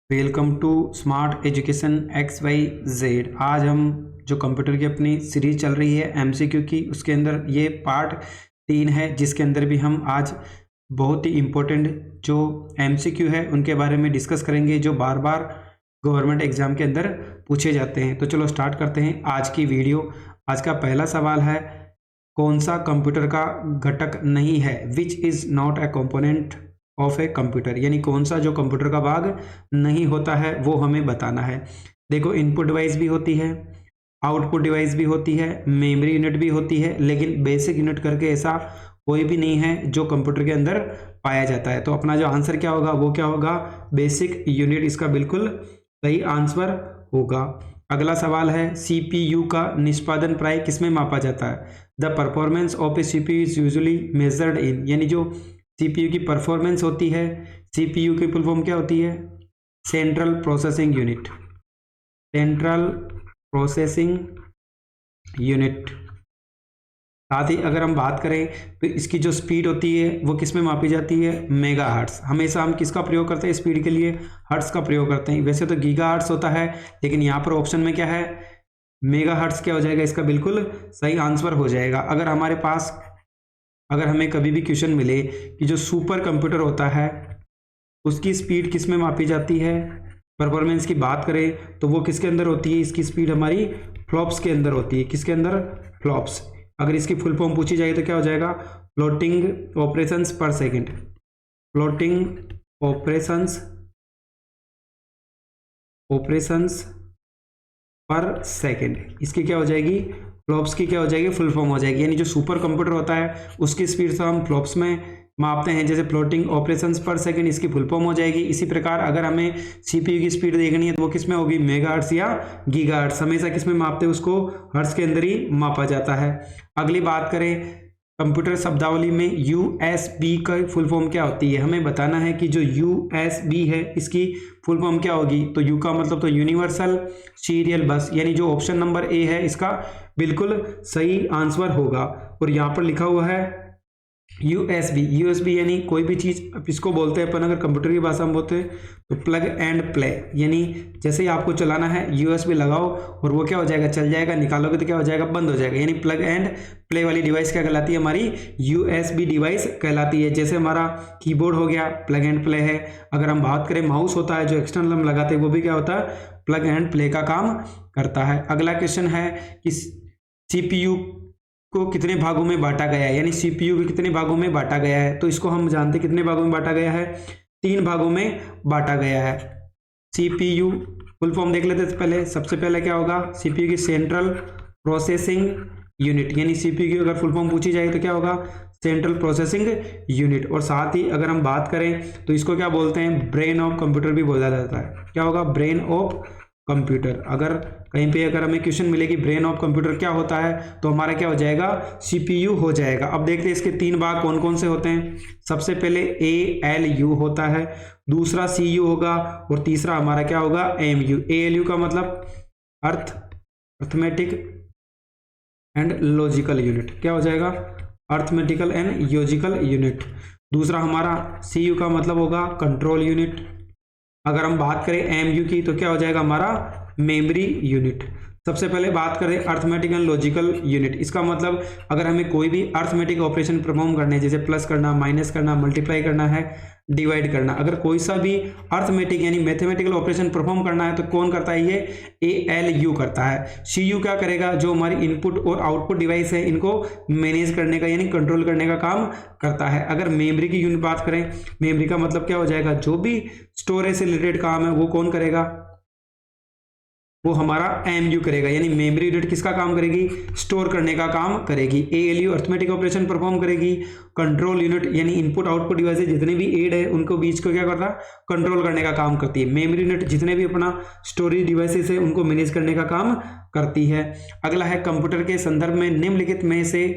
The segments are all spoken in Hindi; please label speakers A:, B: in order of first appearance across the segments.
A: Welcome to smart education X Y Z. आज हम जो कंप्यूटर की अपनी सीरीज चल रही है एमसीक्यू की, उसके अंदर ये पार्ट 3 है, जिसके अंदर भी हम आज बहुत ही इम्पोर्टेंट जो एमसीक्यू है उनके बारे में डिस्कस करेंगे, जो बार बार गवर्नमेंट एग्जाम के अंदर पूछे जाते हैं। तो चलो स्टार्ट करते हैं आज की वीडियो। आज का पहला सवाल है, कौन सा कंप्यूटर का घटक नहीं है? Which is not a component of a computer, यानी कौन सा जो कंप्यूटर का भाग नहीं होता है वो हमें बताना है। देखो, इनपुट डिवाइस भी होती है, आउटपुट डिवाइस भी होती है, मेमोरी यूनिट भी होती है, लेकिन बेसिक यूनिट करके ऐसा कोई भी नहीं है जो कंप्यूटर के अंदर पाया जाता है। तो अपना जो आंसर क्या होगा वो क्या होगा? बेसिक यूनिट इसका बिल्कुल सही आंसर होगा। अगला सवाल है, सीपीयू का निष्पादन प्राय किसमें मापा जाता है? The performance of A CPU is usually measured in, यानी जो सीपीयू की परफॉर्मेंस होती है, सीपीयू की फुल फॉर्म क्या होती है? Central processing unit. Central processing unit. साथ ही अगर हम बात करें तो इसकी जो स्पीड होती है वो किस में मापी जाती है? मेगाहर्ट्ज। हमेशा हम किसका प्रयोग करते हैं स्पीड के लिए? हर्ट्ज का प्रयोग करते हैं। वैसे तो गीगाहर्ट्ज होता है, लेकिन यहाँ पर ऑप्शन में क्या है? मेगाहर्ट्ज क्या हो जाएगा? इसका बिल्कुल सही आंसर हो जाएगा। अगर हमें कभी भी क्वेश्चन मिले कि जो सुपर कंप्यूटर होता है उसकी स्पीड किस में मापी जाती है, परफॉर्मेंस की बात करें तो वो किसके अंदर होती है? इसकी स्पीड हमारी फ्लॉप्स के अंदर होती है। किसके अंदर? फ्लॉप्स। अगर इसकी फुल फॉर्म पूछी जाए तो क्या हो जाएगा? फ्लोटिंग ऑपरेशंस पर सेकेंड। फ्लोटिंग ऑपरेशंस पर सेकेंड। इसकी क्या हो जाएगी? फ्लॉप्स की क्या हो जाएगी? फुल फॉर्म हो जाएगी। यानी जो सुपर कंप्यूटर होता है उसकी स्पीड से हम फ्लॉप्स में मापते हैं, जैसे फ्लोटिंग ऑपरेशंस पर सेकंड, इसकी फुल फॉर्म हो जाएगी। इसी प्रकार अगर हमें सीपीयू की स्पीड देखनी है तो वो किस में होगी? मेगाहर्ट्ज या गीगाहर्ट्ज। हमेशा किस में मापते हैं उसको? हर्ट्ज के अंदर ही मापा जाता है। अगली बात करें, कंप्यूटर शब्दावली में यूएसबी का फुल फॉर्म क्या होती है? हमें बताना है कि जो यूएसबी है इसकी फुल फॉर्म क्या होगी। तो यू का मतलब तो यूनिवर्सल सीरियल बस, यानी जो ऑप्शन नंबर ए है इसका बिल्कुल सही आंसर होगा। और यहाँ पर लिखा हुआ है यूएसबी यानी कोई भी चीज़ इसको बोलते हैं अपन, अगर कंप्यूटर की भाषा में बोलते हैं तो प्लग एंड प्ले, यानी जैसे ही आपको चलाना है यूएसबी लगाओ और वो क्या हो जाएगा? चल जाएगा। निकालोगे तो क्या हो जाएगा? बंद हो जाएगा। यानी प्लग एंड प्ले वाली डिवाइस क्या कहलाती है? हमारी यूएसबी डिवाइस कहलाती है। जैसे हमारा कीबोर्ड हो गया, प्लग एंड प्ले है। अगर हम बात करें माउस होता है जो एक्सटर्नल हम लगाते हैं, वो भी क्या होता है? प्लग एंड प्ले का काम करता है। अगला क्वेश्चन है कि सीपीयू को कितने भागों में बांटा गया है, यानी सीपीयू को कितने भागों में बांटा गया है? तो इसको हम जानते हैं कितने भागों में बांटा गया है? 3 भागों में बांटा गया है। सीपीयू फुल फॉर्म देख लेते हैं पहले। सबसे पहले क्या होगा? सीपीयू की सेंट्रल प्रोसेसिंग यूनिट, यानी सीपीयू की अगर फुल फॉर्म पूछी जाए तो क्या होगा? Central processing unit. और साथ ही अगर हम बात करें तो इसको क्या बोलते हैं? ब्रेन ऑफ कंप्यूटर भी बोला जाता है। क्या होगा? Brain of computer. अगर कहीं पे अगर हमें क्वेश्चन मिले कि ब्रेन ऑफ कंप्यूटर क्या होता है तो हमारा क्या हो जाएगा? सीपीयू हो जाएगा। अब देखते हैं इसके 3 भाग कौन कौन से होते हैं। सबसे पहले एएलयू होता है, दूसरा सीयू होगा और तीसरा हमारा क्या होगा? एमयू। एएलयू का मतलब अर्थमेटिक एंड लॉजिकल यूनिट। क्या हो जाएगा? Arithmetical and logical unit. दूसरा हमारा सीयू का मतलब होगा कंट्रोल यूनिट। अगर हम बात करें एमयू की तो क्या हो जाएगा? हमारा मेमोरी यूनिट। सबसे पहले बात करें अर्थमेटिक एंड लॉजिकल यूनिट। इसका मतलब अगर हमें कोई भी अर्थमेटिक ऑपरेशन परफॉर्म करने हैं, जैसे प्लस करना, माइनस करना, मल्टीप्लाई करना है, डिवाइड करना, अगर कोई सा भी अर्थमेटिक यानी मैथमेटिकल ऑपरेशन परफॉर्म करना है तो कौन करता है? ये एएलयू करता है। सीयू क्या करेगा? जो हमारी इनपुट और आउटपुट डिवाइस है इनको मैनेज करने का यानी कंट्रोल करने का काम करता है। अगर मेमोरी की यूनिट बात करें, मेमोरी का मतलब क्या हो जाएगा? जो भी स्टोरेज से रिलेटेड काम है वो कौन करेगा? वो हमारा एमयू करेगा। यानी मेमोरी यूनिट किसका काम करेगी? स्टोर करने का काम करेगी। एएलयू अर्थमेटिक ऑपरेशन परफॉर्म करेगी। कंट्रोल यूनिट यानी इनपुट आउटपुट डिवाइसेस जितने भी एड है उनको बीच को क्या करता है? कंट्रोल करने का काम करती है। मेमोरी यूनिट जितने भी अपना स्टोरेज डिवाइसेस है उनको मैनेज करने का काम करती है। अगला है, कंप्यूटर के संदर्भ में निम्नलिखित में से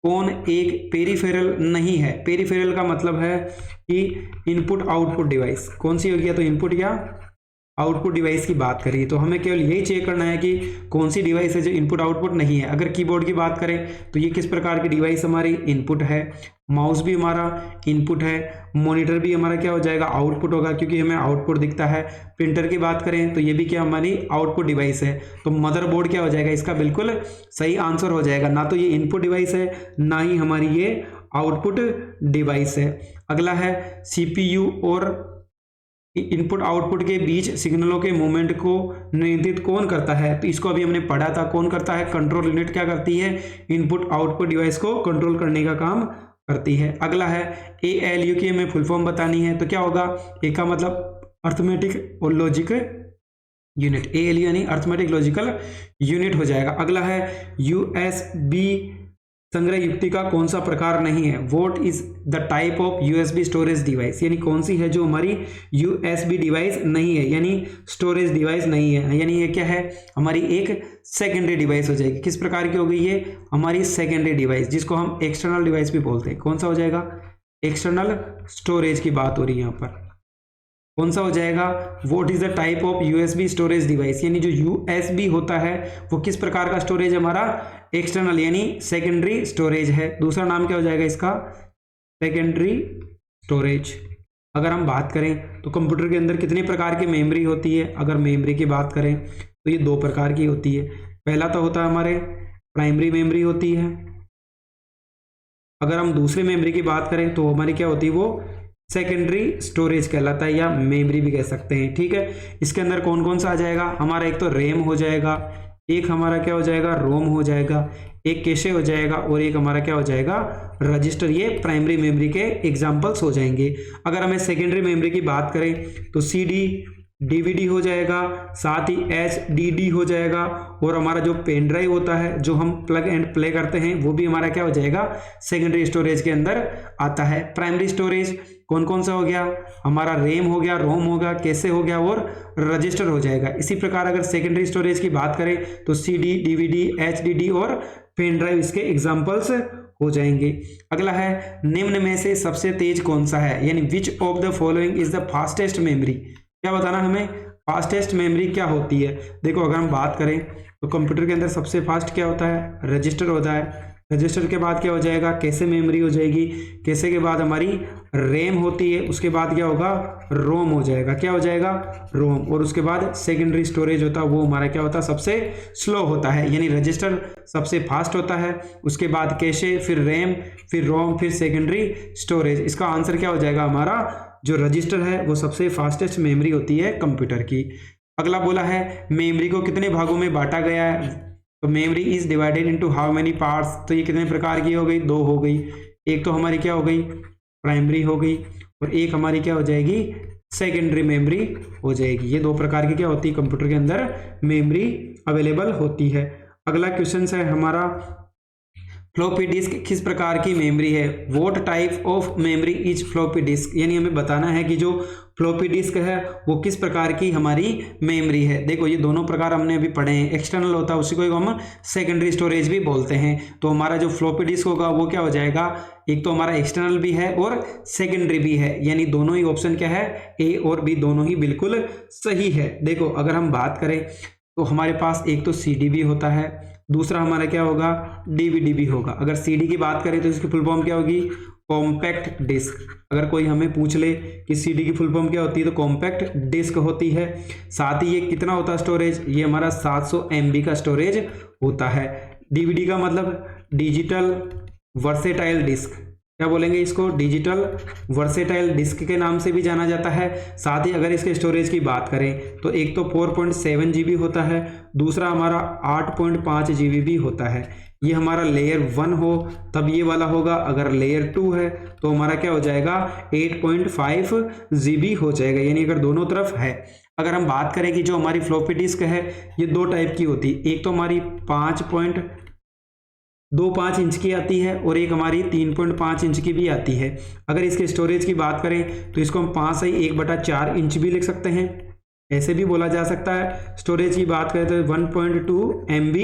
A: कौन एक पेरिफेरल नहीं है? पेरिफेरल का मतलब है कि इनपुट आउटपुट डिवाइस। कौन सी होगी? तो इनपुट या आउटपुट डिवाइस की बात करी तो हमें केवल यही चेक करना है कि कौन सी डिवाइस है जो इनपुट आउटपुट नहीं है। अगर कीबोर्ड की बात करें तो ये किस प्रकार की डिवाइस हमारी इनपुट है, माउस भी हमारा इनपुट है, मॉनिटर भी हमारा क्या हो जाएगा, आउटपुट होगा, क्योंकि हमें आउटपुट दिखता है। प्रिंटर की बात करें तो ये भी क्या हमारी आउटपुट डिवाइस है। तो मदरबोर्ड क्या हो जाएगा, इसका बिल्कुल सही आंसर हो जाएगा। ना तो ये इनपुट डिवाइस है, ना ही हमारी ये आउटपुट डिवाइस है। अगला है CPU और इनपुट आउटपुट के बीच सिग्नलों के मूवमेंट को नियंत्रित कौन करता है। तो इसको अभी हमने पढ़ा था, कौन करता है, कंट्रोल यूनिट क्या करती है, इनपुट आउटपुट डिवाइस को कंट्रोल करने का काम करती है। अगला है ALU की हमें फुल फॉर्म बतानी है। तो क्या होगा, ए का मतलब अर्थमेटिक और लॉजिक यूनिट, ALU यानी अर्थमेटिक लॉजिकल यूनिट हो जाएगा। अगला है USB संग्रह युक्ति का कौन सा प्रकार नहीं है। What is the type of USB storage device, यानी कौन सी है जो हमारी USB डिवाइस नहीं है, यानी स्टोरेज डिवाइस नहीं है, यानी ये क्या है, हमारी एक सेकेंडरी डिवाइस हो जाएगी। किस प्रकार की हो गई ये, हमारी सेकेंडरी डिवाइस, जिसको हम एक्सटर्नल डिवाइस भी बोलते हैं। कौन सा हो जाएगा, एक्सटर्नल स्टोरेज की बात हो रही है यहाँ पर। कौन सा हो जाएगा, what is the type of USB storage device, यानी जो USB होता है वो किस प्रकार का स्टोरेज, हमारा एक्सटर्नल यानी सेकेंडरी स्टोरेज है। दूसरा नाम क्या हो जाएगा इसका, सेकेंडरी स्टोरेज। अगर हम बात करें तो कंप्यूटर के अंदर कितने प्रकार की मेमोरी होती है। अगर मेमोरी की बात करें तो ये 2 प्रकार की होती है। पहला तो होता है हमारे प्राइमरी मेमोरी होती है। अगर हम दूसरे मेमोरी की बात करें तो हमारी क्या होती है, वो सेकेंडरी स्टोरेज कहलाता है, या मेमोरी भी कह सकते हैं। ठीक है, इसके अंदर कौन कौन सा आ जाएगा, हमारा एक तो रैम हो जाएगा, एक हमारा क्या हो जाएगा, रोम हो जाएगा, एक कैशे हो जाएगा, और एक हमारा क्या हो जाएगा, रजिस्टर। ये प्राइमरी मेमोरी के एग्जांपल्स हो जाएंगे। अगर हमें सेकेंडरी मेमोरी की बात करें तो CD DVD हो जाएगा, साथ ही HDD हो जाएगा, और हमारा जो पेन ड्राइव होता है जो हम प्लग एंड प्ले करते हैं वो भी हमारा क्या हो जाएगा, सेकेंडरी स्टोरेज के अंदर आता है। प्राइमरी स्टोरेज कौन कौन सा हो गया, हमारा रैम हो गया, रोम हो गया, कैसे हो गया, और रजिस्टर हो जाएगा। इसी प्रकार अगर सेकेंडरी स्टोरेज की बात करें तो CD DVD HDD और पेन ड्राइव इसके एग्जांपल्स हो जाएंगे। अगला है निम्न में से सबसे तेज कौन सा है, यानी which of the following is the fastest memory. क्या बताना हमें, फास्टेस्ट मेमोरी क्या होती है। देखो अगर हम बात करें तो कंप्यूटर के अंदर सबसे फास्ट क्या होता है, रजिस्टर होता है। रजिस्टर के बाद क्या हो जाएगा, कैसे मेमोरी हो जाएगी, कैसे के बाद हमारी रैम होती है, उसके बाद क्या होगा, रोम हो जाएगा। क्या हो जाएगा, रोम। और उसके बाद सेकेंडरी स्टोरेज होता है, वो हमारा क्या होता है, सबसे स्लो होता है, यानी रजिस्टर सबसे फास्ट होता है, उसके बाद कैशे, फिर रैम, फिर रोम, फिर सेकेंडरी स्टोरेज। इसका आंसर क्या हो जाएगा, हमारा जो रजिस्टर है वो सबसे फास्टेस्ट मेमोरी होती है कंप्यूटर की। अगला बोला है मेमोरी को कितने भागों में बांटा गया है। तो memory is divided into how many parts. तो ये कितने प्रकार की हो गई, 2 हो गई। एक तो हमारी क्या हो गई, प्राइमरी हो गई, और एक हमारी क्या हो जाएगी, सेकेंडरी मेमोरी हो जाएगी। ये 2 प्रकार की क्या होती है, कंप्यूटर के अंदर मेमोरी अवेलेबल होती है। अगला क्वेश्चन है हमारा, फ्लॉपी डिस्क किस प्रकार की मेमोरी है। What type of memory is floppy disk, यानी हमें बताना है कि जो फ्लॉपी डिस्क है वो किस प्रकार की हमारी मेमोरी है। देखो ये दोनों प्रकार हमने अभी पढ़े हैं। एक्सटर्नल होता है उसी को हम सेकेंडरी स्टोरेज भी बोलते हैं। तो हमारा जो फ्लॉपी डिस्क होगा वो क्या हो जाएगा, एक तो हमारा एक्सटर्नल भी है और सेकेंडरी भी है, यानी दोनों ही ऑप्शन क्या है, ए और बी दोनों ही बिल्कुल सही है। देखो अगर हम बात करें तो हमारे पास एक तो CD भी होता है, दूसरा हमारा क्या होगा, DVD भी होगा। अगर CD की बात करें तो इसकी फुल फॉर्म क्या होगी, कॉम्पैक्ट डिस्क। अगर कोई हमें पूछ ले कि CD की फुल फॉर्म क्या होती है तो कॉम्पैक्ट डिस्क होती है। साथ ही ये कितना होता है स्टोरेज, ये हमारा 700 MB का स्टोरेज होता है। DVD का मतलब डिजिटल वर्सेटाइल डिस्क, क्या बोलेंगे इसको, डिजिटल वर्सेटाइल डिस्क के नाम से भी जाना जाता है। साथ ही अगर इसके स्टोरेज की बात करें तो एक तो 4.7 GB होता है, दूसरा हमारा 8.5 GB भी होता है। ये हमारा लेयर 1 हो तब ये वाला होगा, अगर लेयर 2 है तो हमारा क्या हो जाएगा, 8.5 GB हो जाएगा, यानी अगर दोनों तरफ है। अगर हम बात करें कि जो हमारी फ्लॉपी डिस्क है ये 2 टाइप की होती है, एक तो हमारी 5.25 इंच की आती है और एक हमारी 3.5 इंच की भी आती है। अगर इसके स्टोरेज की बात करें तो इसको हम 5/1/4 इंच भी लिख सकते हैं, ऐसे भी बोला जा सकता है। स्टोरेज की बात करें तो 1.2 MB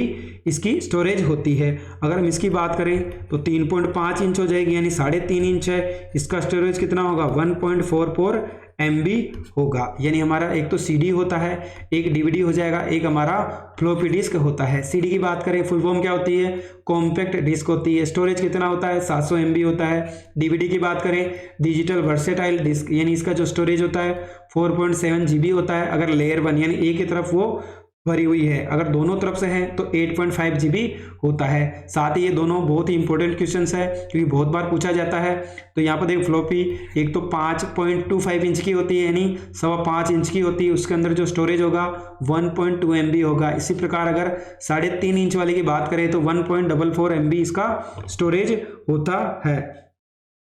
A: इसकी स्टोरेज होती है। अगर हम इसकी बात करें तो 3.5 इंच हो जाएगी, यानी 3.5 इंच है। इसका स्टोरेज कितना होगा, 1.44 MB होगा। यानी हमारा एक तो CD होता है, एक DVD हो जाएगा, एक हमारा फ्लॉपी डिस्क होता है। CD की बात करें फुल फॉर्म क्या होती है, कॉम्पैक्ट डिस्क होती है। स्टोरेज कितना होता है, 700 MB होता है। DVD की बात करें डिजिटल वर्सेटाइल डिस्क, यानी इसका जो स्टोरेज होता है 4.7 GB होता है, अगर लेयर 1 यानी एक ही तरफ वो भरी हुई है, अगर दोनों तरफ से है तो 8.5 GB होता है। साथ ही ये दोनों बहुत ही इंपॉर्टेंट क्वेश्चंस है क्योंकि बहुत बार पूछा जाता है। तो यहाँ पर देख फ्लॉपी एक तो 5.25 इंच की होती है, यानी 5.25 इंच की होती है, उसके अंदर जो स्टोरेज होगा 1.2 MB होगा। इसी प्रकार अगर 3.5 इंच वाली की बात करें तो 1.44 MB इसका स्टोरेज होता है।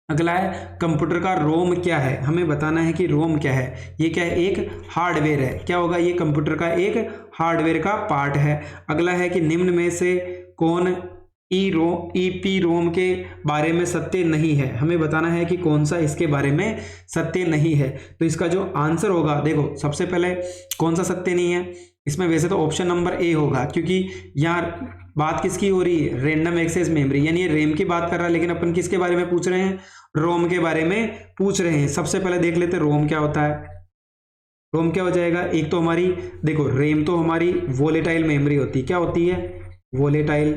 A: अगला है कंप्यूटर का रोम क्या है, हमें बताना है कि रोम क्या है। ये क्या है, एक हार्डवेयर है। क्या होगा, ये कंप्यूटर का एक हार्डवेयर का पार्ट है। अगला है कि निम्न में से कौन EEPROM के बारे में सत्य नहीं है, हमें बताना है कि कौन सा इसके बारे में सत्य नहीं है। तो इसका जो आंसर होगा, देखो सबसे पहले कौन सा सत्य नहीं है इसमें, वैसे तो ऑप्शन नंबर A होगा, क्योंकि यहाँ बात किसकी हो रही है, रैंडम एक्सेस मेमोरी, यानी ये रैम की बात कर रहा है, लेकिन अपन किसके बारे में पूछ रहे हैं, रोम के बारे में पूछ रहे हैं। सबसे पहले देख लेते हैं रोम क्या होता है। रोम क्या हो जाएगा, एक तो हमारी देखो रैम तो हमारी वोलेटाइल मेमोरी होती है। क्या होती है, वोलेटाइल।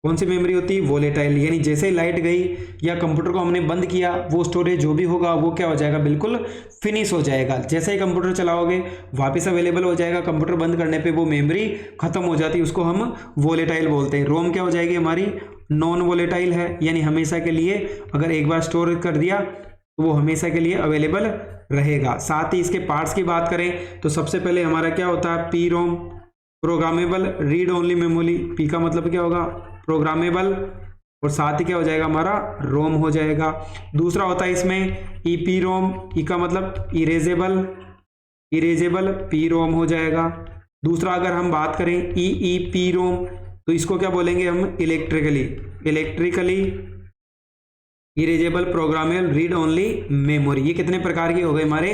A: कौन सी मेमोरी होती है, वोलेटाइल, यानी जैसे ही लाइट गई या कंप्यूटर को हमने बंद किया वो स्टोरेज जो भी होगा वो क्या हो जाएगा, बिल्कुल फिनिश हो जाएगा। जैसे ही कंप्यूटर चलाओगे वापस अवेलेबल हो जाएगा, कंप्यूटर बंद करने पे वो मेमोरी खत्म हो जाती है, उसको हम वोलेटाइल बोलते हैं। रोम क्या हो जाएगी, हमारी नॉन वोलेटाइल है, यानी हमेशा के लिए अगर एक बार स्टोर कर दिया तो वो हमेशा के लिए अवेलेबल रहेगा। साथ ही इसके पार्ट्स की बात करें तो सबसे पहले हमारा क्या होता है, PROM, programmable read only memory. P का मतलब क्या होगा, प्रोग्रामेबल, और साथ ही क्या हो जाएगा हमारा रोम हो जाएगा। दूसरा होता है इसमें EPROM, E का मतलब इरेजेबल, इरेजेबल PROM हो जाएगा। दूसरा अगर हम बात करें EEPROM तो इसको क्या बोलेंगे हम, electrically erasable programmable read only memory. ये कितने प्रकार की हो गई, हमारे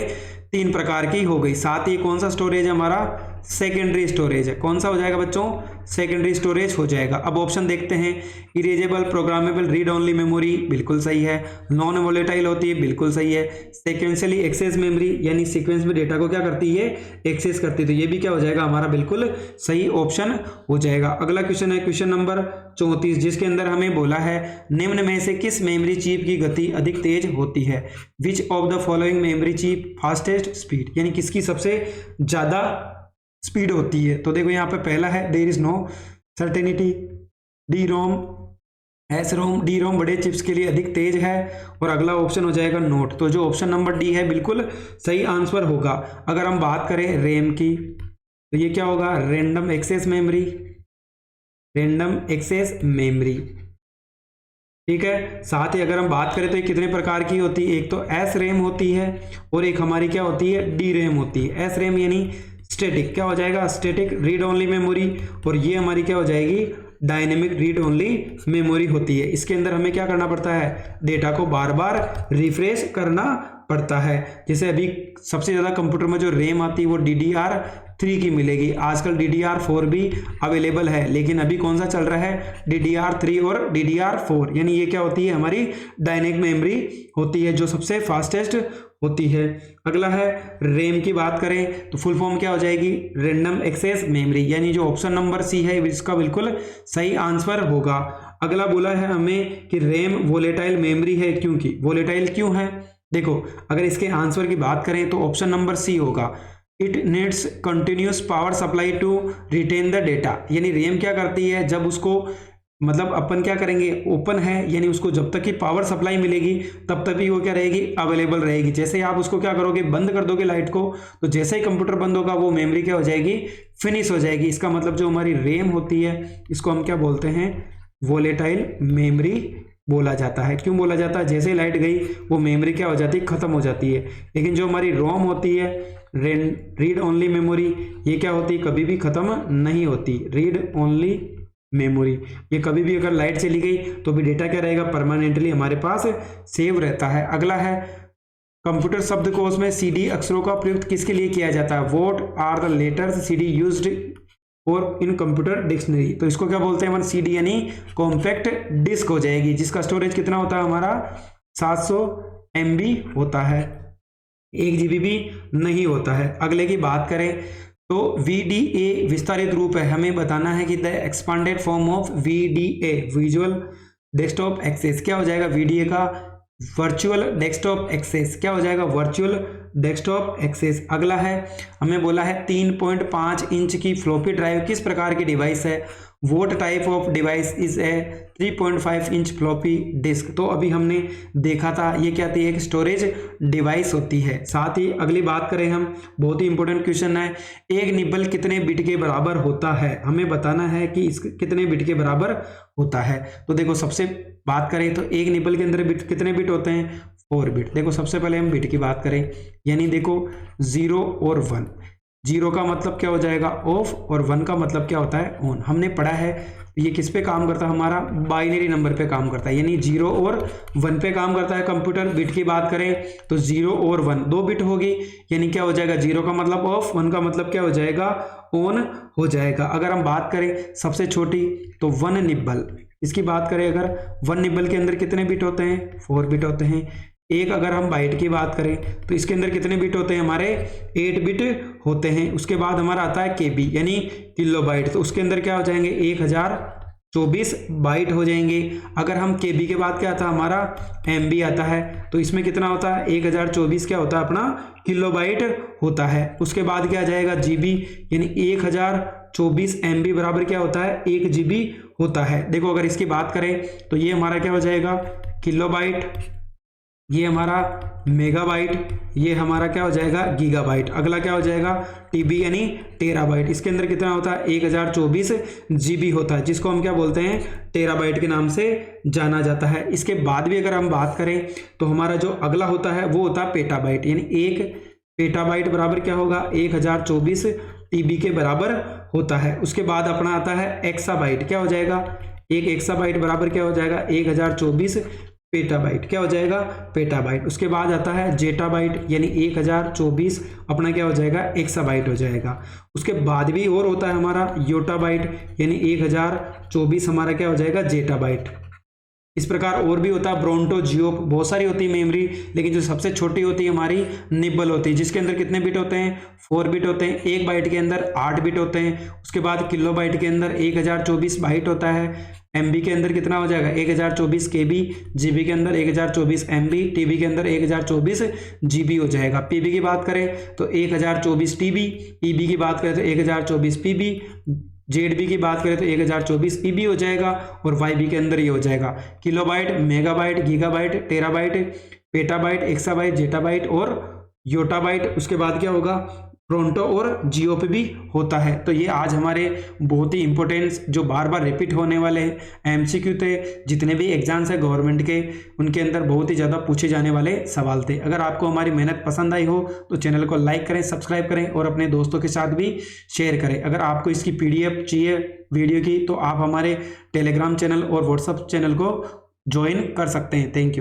A: 3 प्रकार की हो गई। साथ ही कौन सा स्टोरेज है हमारा, सेकेंडरी स्टोरेज है। कौन सा हो जाएगा बच्चों, सेकेंडरी स्टोरेज हो जाएगा। अब ऑप्शन देखते हैं, erasable programmable read only memory बिल्कुल सही है, नॉन वोलेटाइल होती है बिल्कुल सही है, सीक्वेंशियली एक्सेस मेमोरी यानी सीक्वेंस में डेटा को क्या करती है, एक्सेस करती है, तो ये भी क्या हो जाएगा हमारा बिल्कुल सही ऑप्शन हो जाएगा। अगला क्वेश्चन है क्वेश्चन नंबर 34, जिसके अंदर हमें बोला है निम्न में से किस मेमोरी चिप की गति अधिक तेज होती है, which of the following memory chip fastest speed, यानी किसकी सबसे ज्यादा स्पीड होती है। तो देखो यहाँ पे पहला है there is no certainty, DROM, SROM, DROM बड़े चिप्स के लिए अधिक तेज है, और अगला ऑप्शन हो जाएगा नोट। तो जो ऑप्शन नंबर D है बिल्कुल सही आंसर होगा। अगर हम बात करें रैम की तो ये क्या होगा, random access memory, random access memory, ठीक है। साथ ही अगर हम बात करें तो ये कितने प्रकार की होती है, एक तो SRAM होती है और एक हमारी क्या होती है, DRAM होती है। SRAM यानी स्टैटिक, क्या हो जाएगा, स्टैटिक रीड ओनली मेमोरी, और ये हमारी क्या हो जाएगी, डायनेमिक रीड ओनली मेमोरी होती है। इसके अंदर हमें क्या करना पड़ता है, डेटा को बार बार रिफ्रेश करना पड़ता है। जैसे अभी सबसे ज्यादा कंप्यूटर में जो रैम आती है वो DDR3 की मिलेगी, आजकल DDR4 भी अवेलेबल है, लेकिन अभी कौन सा चल रहा है, DDR3 और DDR4, यानी ये क्या होती है, हमारी डायनेमिक मेमोरी होती है जो सबसे फास्टेस्ट होती है। अगला है रैम की बात करें तो फुल फॉर्म क्या हो जाएगी, रैंडम एक्सेस मेमोरी, यानी जो ऑप्शन नंबर C है इसका बिल्कुल सही आंसर होगा। अगला बोला है हमें कि रैम वोलेटाइल मेमोरी है, क्योंकि वोलेटाइल क्यों है, देखो अगर इसके आंसर की बात करें तो ऑप्शन नंबर C होगा, it needs continuous power supply to retain the data, यानी रैम क्या करती है, जब उसको मतलब अपन क्या करेंगे, ओपन है यानी उसको जब तक की पावर सप्लाई मिलेगी तब तक ही वो क्या रहेगी, अवेलेबल रहेगी। जैसे ही आप उसको क्या करोगे, बंद कर दोगे लाइट को, तो जैसे ही कंप्यूटर बंद होगा वो मेमोरी क्या हो जाएगी, फिनिश हो जाएगी। इसका मतलब जो हमारी रैम होती है इसको हम क्या बोलते हैं, वोलेटाइल मेमोरी बोला जाता है। क्यों बोला जाता है, जैसे ही लाइट गई वो मेमोरी क्या हो जाती है, खत्म हो जाती है। लेकिन जो हमारी रोम होती है, रीड ओनली मेमोरी, ये क्या होती है, कभी भी खत्म नहीं होती, रीड ओनली मेमोरी, ये कभी भी अगर लाइट चली गई तो भी डेटा क्या रहेगा, परमानेंटली हमारे पास सेव रहता है। अगला है कंप्यूटर शब्दकोश में CD अक्षरों का प्रयोग किसके लिए किया जाता है, what are the letters CD used और इन कंप्यूटर डिक्शनरी, तो इसको क्या बोलते हैं, CD यानी कॉम्पैक्ट डिस्क हो जाएगी, जिसका स्टोरेज कितना होता है हमारा 700 MB होता है, 1 GB भी नहीं होता है। अगले की बात करें तो VDA विस्तारित रूप है, हमें बताना है कि the expanded form of VDA visual desktop access क्या हो जाएगा, VDA का वर्चुअल डेस्कटॉप एक्सेस क्या हो जाएगा, वर्चुअल डेस्कटॉप एक्सेस। अगला है हमें बोला है 3.5 इंच की फ्लॉपी ड्राइव किस प्रकार की डिवाइस है, vote type of device is a 3.5 inch floppy disk. तो अभी हमने देखा था ये क्या थी, एक स्टोरेज डिवाइस होती है। साथ ही अगली बात करें हम, बहुत ही इंपॉर्टेंट क्वेश्चन है, एक निब्बल कितने बिट के बराबर होता है, हमें बताना है कि इस कितने बिट के बराबर होता है। तो देखो सबसे बात करें तो एक निब्बल के अंदर बिट कितने बिट होते हैं, 4 बिट। देखो सबसे पहले हम बिट की बात करें, यानी देखो 0 और 1, 0 का मतलब क्या हो जाएगा ऑफ और 1 का मतलब क्या होता है ऑन। हमने पढ़ा है ये किस पे काम करता है, हमारा बाइनरी नंबर पे काम करता है, यानी 0 और 1 पे काम करता है कंप्यूटर। बिट की बात करें तो 0 और 1 2 बिट होगी, यानी क्या हो जाएगा 0 का मतलब ऑफ, 1 का मतलब क्या हो जाएगा ऑन हो जाएगा। अगर हम बात करें सबसे छोटी तो 1 निब्बल, इसकी बात करें अगर 1 निब्बल के अंदर कितने बिट होते हैं, 4 बिट होते हैं। एक अगर हम बाइट की बात करें तो इसके अंदर कितने बिट होते हैं, हमारे 8 बिट होते हैं। उसके बाद हमारा आता है KB यानी किलो बाइट, तो उसके अंदर क्या हो जाएंगे 1024 बाइट हो जाएंगे। अगर हम KB के बाद क्या आता है हमारा MB आता है, तो इसमें कितना होता है 1024 क्या होता है अपना किलो बाइट होता है। उसके बाद क्या आ जाएगा GB यानी 1024 MB बराबर क्या होता है 1 GB होता है। देखो अगर इसकी बात करें तो ये हमारा क्या हो जाएगा किलो बाइट, ये हमारा मेगाबाइट, ये हमारा क्या हो जाएगा गीगाबाइट। अगला क्या हो जाएगा TB यानी टेराबाइट, इसके अंदर कितना होता है 1024 GB होता है, जिसको हम क्या बोलते हैं टेराबाइट के नाम से जाना जाता है। इसके बाद भी अगर हम बात करें तो हमारा जो अगला होता है वो होता है पेटाबाइट, यानी 1 पेटाबाइट बराबर क्या होगा 1024 TB के बराबर होता है। उसके बाद अपना आता है एक्साबाइट, क्या हो जाएगा एक एक्साबाइट बराबर क्या हो जाएगा 1024 पेटाबाइट, क्या हो जाएगा पेटाबाइट। उसके बाद आता है जेटाबाइट यानी 1024 अपना क्या हो जाएगा एक्साबाइट हो जाएगा। उसके बाद भी और होता है हमारा योटाबाइट यानी 1024 हमारा क्या हो जाएगा जेटाबाइट। इस प्रकार और भी होता है ब्रोंटो, जियोप, बहुत सारी होती है मेमोरी, लेकिन जो सबसे छोटी होती है हमारी निब्बल होती है, जिसके अंदर कितने बिट होते हैं 4 बिट होते हैं। एक बाइट के अंदर 8 बिट होते हैं। उसके बाद किलो बाइट के अंदर 1024 बाइट होता है। MB के अंदर कितना हो जाएगा 1024 KB, GB के अंदर 1024 MB, TB के अंदर 1024 GB हो जाएगा। PB की बात करें तो 1024 TB, EB की बात करें तो 1024 PB, ZB की बात करें तो 1024 EB हो जाएगा और YB के अंदर ये हो जाएगा kilobyte, megabyte, gigabyte, terabyte, petabyte, exabyte, zettabyte और योटाबाइट। उसके बाद क्या होगा ब्रोंटो और जियोप भी होता है। तो ये आज हमारे बहुत ही इंपॉर्टेंट जो बार बार रिपीट होने वाले हैं MCQ थे, जितने भी एग्जाम्स है गवर्नमेंट के उनके अंदर बहुत ही ज़्यादा पूछे जाने वाले सवाल थे। अगर आपको हमारी मेहनत पसंद आई हो तो चैनल को लाइक करें, सब्सक्राइब करें और अपने दोस्तों के साथ भी शेयर करें। अगर आपको इसकी PDF चाहिए वीडियो की तो आप हमारे टेलीग्राम चैनल और व्हाट्सएप चैनल को ज्वाइन कर सकते हैं। Thank you.